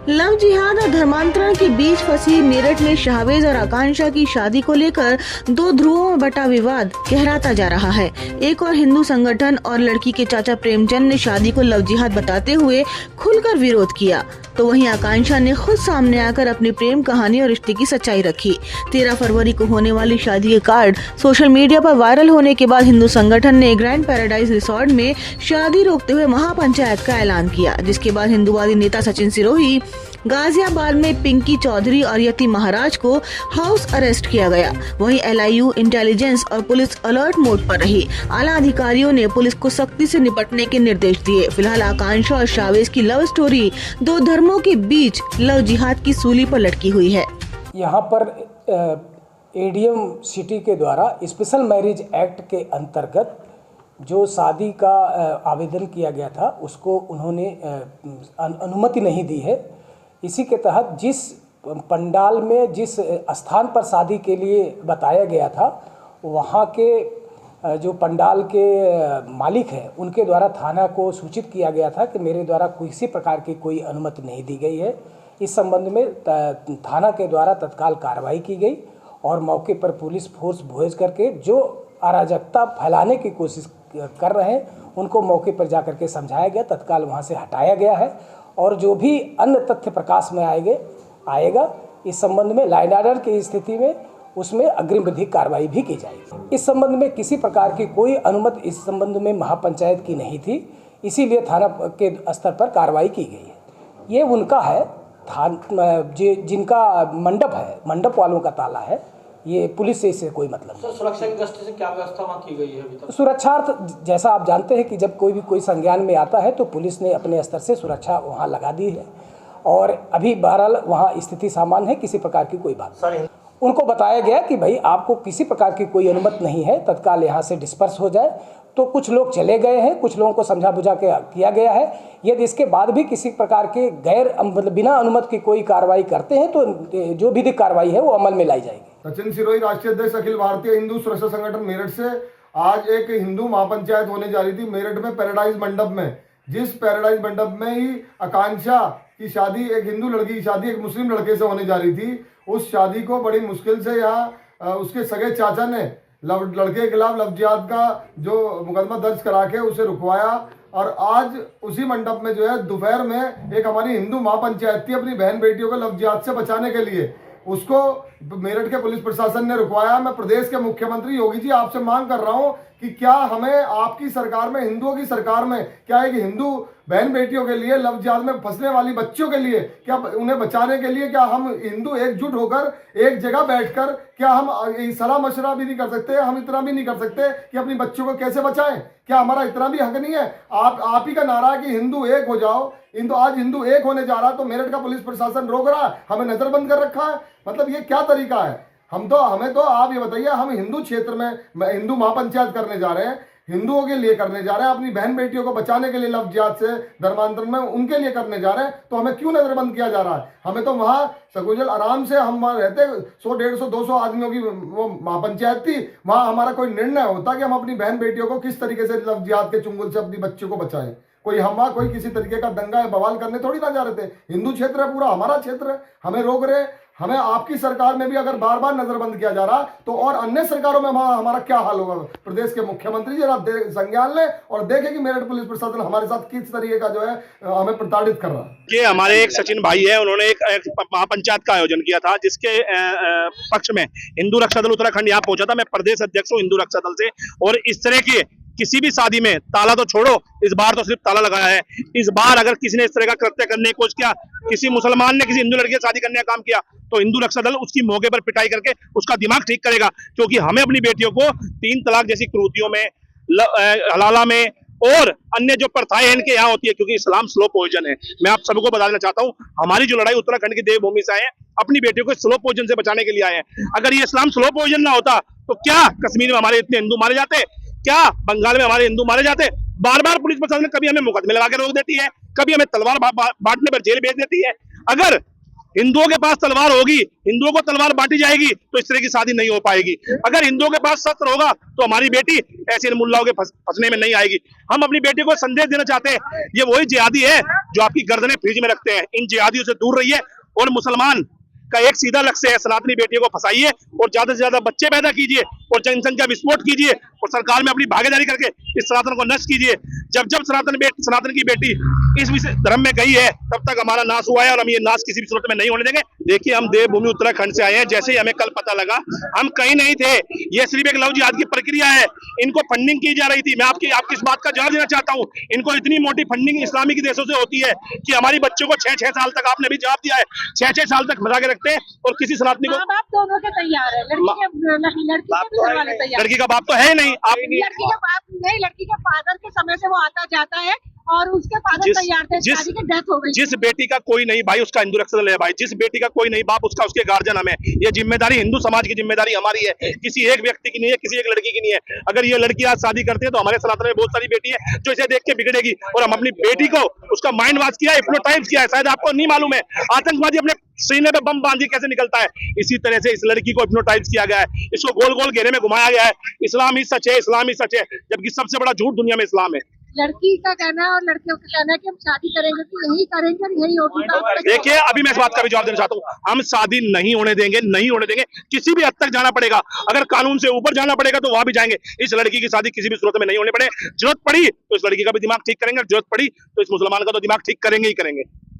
Love जिहाद और धर्मांतरण के बीच फंसी मेरठ में शाहवेज और आकांक्षा की शादी को लेकर दो ध्रुवों में बटा विवाद गहराता जा रहा है। एक और हिंदू संगठन और लड़की के चाचा प्रेमचंद ने शादी को लव जिहाद बताते हुए खुलकर विरोध किया, तो वहीं आकांक्षा ने खुद सामने आकर अपनी प्रेम कहानी और रिश्ते की सच्चाई रखी। 13 फरवरी को होने वाली शादी के कार्ड सोशल मीडिया पर वायरल होने के बाद हिंदू संगठन ने ग्रैंड पैराडाइज रिसोर्ट में शादी रोकते हुए महापंचायत का ऐलान किया, जिसके बाद हिंदुवादी नेता सचिन सिरोही, गाजियाबाद में पिंकी चौधरी और यति महाराज को हाउस अरेस्ट किया गया। वहीं LIU इंटेलिजेंस और पुलिस अलर्ट मोड पर रही। आला अधिकारियों ने पुलिस को सख्ती से निपटने के निर्देश दिए। फिलहाल आकांक्षा और शाहवेज की लव स्टोरी दो धर्मों के बीच लव जिहाद की सूली पर लटकी हुई है। यहाँ पर ADM सिटी के द्वारा स्पेशल मैरिज एक्ट के अंतर्गत जो शादी का आवेदन किया गया था उसको उन्होंने अनुमति नहीं दी है। इसी के तहत जिस पंडाल में जिस स्थान पर शादी के लिए बताया गया था वहाँ के जो पंडाल के मालिक हैं उनके द्वारा थाना को सूचित किया गया था कि मेरे द्वारा किसी प्रकार की कोई अनुमति नहीं दी गई है। इस संबंध में थाना के द्वारा तत्काल कार्रवाई की गई और मौके पर पुलिस फोर्स भेज करके जो अराजकता फैलाने की कोशिश कर रहे हैं उनको मौके पर जाकर के समझाया गया, तत्काल वहाँ से हटाया गया है और जो भी अन्य तथ्य प्रकाश में आएगा इस संबंध में लाइन ऑर्डर की स्थिति में उसमें अग्रिम विधिक कार्रवाई भी की जाएगी। इस संबंध में किसी प्रकार की कोई अनुमति इस संबंध में महापंचायत की नहीं थी, इसीलिए थाना के स्तर पर कार्रवाई की गई है। ये उनका है, जिनका मंडप है, मंडप वालों का ताला है, ये पुलिस से इससे कोई मतलब नहीं। सुरक्षा की दृष्टि से क्या व्यवस्था वहाँ की गई है अभी तक? सुरक्षार्थ जैसा आप जानते हैं कि जब कोई संज्ञान में आता है तो पुलिस ने अपने स्तर से सुरक्षा वहाँ लगा दी है और अभी बहरहाल वहाँ स्थिति सामान्य है, किसी प्रकार की कोई बात नहीं। उनको बताया गया कि भाई आपको किसी प्रकार की कोई अनुमति नहीं है, तत्काल यहाँ से डिस्पर्स हो जाए। तो कुछ लोग चले गए हैं, कुछ लोगों को समझा बुझा के किया गया है। यदि इसके बाद भी किसी प्रकार के मतलब बिना अनुमति की कोई कार्रवाई करते हैं तो जो विधिक कार्रवाई है वो अमल में लाई जाएगी। सचिन सिरोही, राष्ट्रीय अध्यक्ष अखिल भारतीय हिंदू सुरक्षा संगठन मेरठ से आज एक हिंदू महापंचायत होने जा रही थी मेरठ में पैराडाइज मंडप में, जिस पैराडाइज मंडप में ही आकांक्षा की शादी, एक हिंदू लड़की की शादी एक मुस्लिम लड़के से होने जा रही थी। उस शादी को बड़ी मुश्किल से यहाँ उसके सगे चाचा ने लड़के के खिलाफ लव जिहाद का जो मुकदमा दर्ज करा के उसे रुकवाया और आज उसी मंडप में जो है दोपहर में एक हमारी हिंदू महापंचायत थी अपनी बहन बेटियों को लव जिहाद से बचाने के लिए उसको मेरठ के पुलिस प्रशासन ने रुकवाया। मैं प्रदेश के मुख्यमंत्री योगी जी आपसे मांग कर रहा हूं कि क्या हमें आपकी सरकार में, हिंदुओं की सरकार में, क्या एक हिंदू बहन बेटियों के लिए लव जिहाद में फंसने वाली बच्चियों के लिए, क्या उन्हें बचाने के लिए क्या हम हिंदू एकजुट होकर एक जगह बैठकर क्या हम सलाह मशवरा भी नहीं कर सकते? हम इतना भी नहीं कर सकते कि अपनी बच्चों को कैसे बचाएं? क्या हमारा इतना भी हक नहीं है? आप ही का नारा है कि हिंदू एक हो जाओ। आज हिंदू एक होने जा रहा है तो मेरठ का पुलिस प्रशासन रोक रहा है, हमें नजरबंद कर रखा है। मतलब ये क्या तरीका है? हमें तो आप ये बताइए, हम हिंदू क्षेत्र में हिंदू महापंचायत करने जा रहे हैं, हिंदुओं के लिए करने जा रहे हैं, अपनी बहन बेटियों को बचाने के लिए लव जिहाद से धर्मांतरण में उनके लिए करने जा रहे हैं, तो हमें क्यों नजरबंद किया जा रहा है? हमें तो वहाँ सकुशल आराम से हम वहाँ रहते, 100, 150, 200 आदमियों की वो महापंचायत थी, वहाँ हमारा कोई निर्णय होता कि हम अपनी बहन बेटियों को किस तरीके से लव जिहाद के चुंगल से अपनी बच्चों को बचाएं। कोई किसी तरीके का दंगा या बवाल करने थोड़ी ना जा रहे थे। हिंदू क्षेत्र है, पूरा हमारा क्षेत्र है, हमें रोक रहे। हमें आपकी सरकार में भी अगर बार बार नजरबंद किया जा रहा तो और अन्य सरकारों में हमारा क्या हाल होगा? प्रदेश के मुख्यमंत्री जरा संज्ञान लें और देखें कि मेरठ पुलिस प्रशासन हमारे साथ किस तरीके का जो है हमें प्रताड़ित कर रहा है। ये हमारे एक सचिन भाई है, उन्होंने एक महापंचायत का आयोजन किया था जिसके पक्ष में हिंदू रक्षा दल उत्तराखंड यहाँ पहुंचा था। मैं प्रदेश अध्यक्ष हूँ हिंदू रक्षा दल से, और इस तरह के किसी भी शादी में ताला तो छोड़ो, इस बार तो सिर्फ ताला लगाया है। इस बार अगर किसी ने इस तरह का कृत्य करने की कोशिश किया, किसी मुसलमान ने किसी हिंदू लड़की से शादी करने का काम किया, तो हिंदू रक्षा दल उसकी मौके पर पिटाई करके उसका दिमाग ठीक करेगा। क्योंकि हमें अपनी बेटियों को 3 तलाक जैसी क्रूतियों में, हलाला में और अन्य जो प्रथाएं हैं इनके यहाँ होती है, क्योंकि इस्लाम स्लो पॉइजन है। मैं आप सबको बता देना चाहता हूँ, हमारी जो लड़ाई उत्तराखंड की देवभूमि से आए हैं, अपनी बेटियों को स्लो पॉइजन से बचाने के लिए आए हैं। अगर ये इस्लाम स्लो पॉइजन ना होता तो क्या कश्मीर में हमारे इतने हिंदू मारे जाते? क्या बंगाल में हमारे हिंदू मारे जाते? बार बार पुलिस प्रशासन कभी हमें मुकदमे लगा के रोक देती है, कभी हमें तलवार बांटने पर जेल भेज देती है। अगर हिंदुओं के पास तलवार होगी, हिंदुओं को तलवार बांटी जाएगी तो इस तरह की शादी नहीं हो पाएगी। अगर हिंदुओं के पास शस्त्र होगा तो हमारी बेटी ऐसे इन मुल्लाओं के फंसने में नहीं आएगी। हम अपनी बेटी को संदेश देना चाहते हैं, ये वही जिहादी है जो आपकी गर्दनें फ्रिज में रखते हैं। इन जिहादियों से दूर रहिए और मुसलमान का एक सीधा लक्ष्य है, सनातनी बेटियों को फंसाइए और ज्यादा से ज्यादा बच्चे पैदा कीजिए और जनसंख्या विस्फोट कीजिए और सरकार में अपनी भागीदारी करके इस सनातन को नष्ट कीजिए। जब जब सनातन की बेटी इस धर्म में गई है तब तक हमारा नाश हुआ है और हम ये नाश किसी भी सूरत में नहीं होने देंगे। देखिए, हम देवभूमि उत्तराखंड से आए हैं। जैसे ही हमें कल पता लगा, हम कहीं नहीं थे। ये सिर्फ एक लव जिहाद की प्रक्रिया है। इनको फंडिंग की जा रही थी। मैं आपकी इस बात का जवाब देना चाहता हूँ। इनको इतनी मोटी फंडिंग इस्लामिक देशों से होती है कि हमारी बच्चों को 6-6 साल तक, आपने भी जवाब दिया है, 6-6 साल तक फंसा के रखते हैं और किसी सनातनी को। बाप दोनों के तैयार है, लड़की के घर वाले तैयार। लड़की का बाप तो है नहीं। आप लड़की का बाप नहीं, लड़की के फादर के समय से वो आता जाता है और उसके फादर तैयार थे। शादी की डेथ हो गई। जिस बेटी का कोई नहीं भाई, उसका हिंदू रक्षा दल है भाई। जिस बेटी का कोई नहीं बाप, उसका उसके गार्जियन हम है। ये जिम्मेदारी हिंदू समाज की जिम्मेदारी हमारी है, किसी एक व्यक्ति की नहीं है, किसी एक लड़की की नहीं है। अगर ये लड़की आज शादी करती है तो हमारे सनातन में बहुत सारी बेटी है जो इसे देख के बिगड़ेगी और हम अपनी बेटी को उसका माइंड वॉश किया, हिप्नोटाइज किया है। शायद आपको नहीं मालूम है आतंकवादी अपने सीने पे बम बांध के कैसे निकलता है, इसी तरह से इस लड़की को हिप्नोटाइज किया गया है। इसको गोल गोल घेरे में घुमाया गया है। इस्लाम ही सच है, इस्लाम ही सच है, जबकि सबसे बड़ा झूठ दुनिया में इस्लाम है। लड़की का कहना है और लड़कियों का कहना है कि हम शादी करेंगे तो यही करेंगे और यही होगी। देखिए, अभी मैं इस बात का भी जवाब देना चाहता हूँ। हम शादी नहीं होने देंगे, नहीं होने देंगे। किसी भी हद तक जाना पड़ेगा, अगर कानून से ऊपर जाना पड़ेगा तो वहां भी जाएंगे। इस लड़की की शादी किसी भी सूरत में नहीं होने पड़े। जरूरत पड़ी तो इस लड़की का भी दिमाग ठीक करेंगे, जरूरत पड़ी तो इस मुसलमान का तो दिमाग ठीक करेंगे ही करेंगे।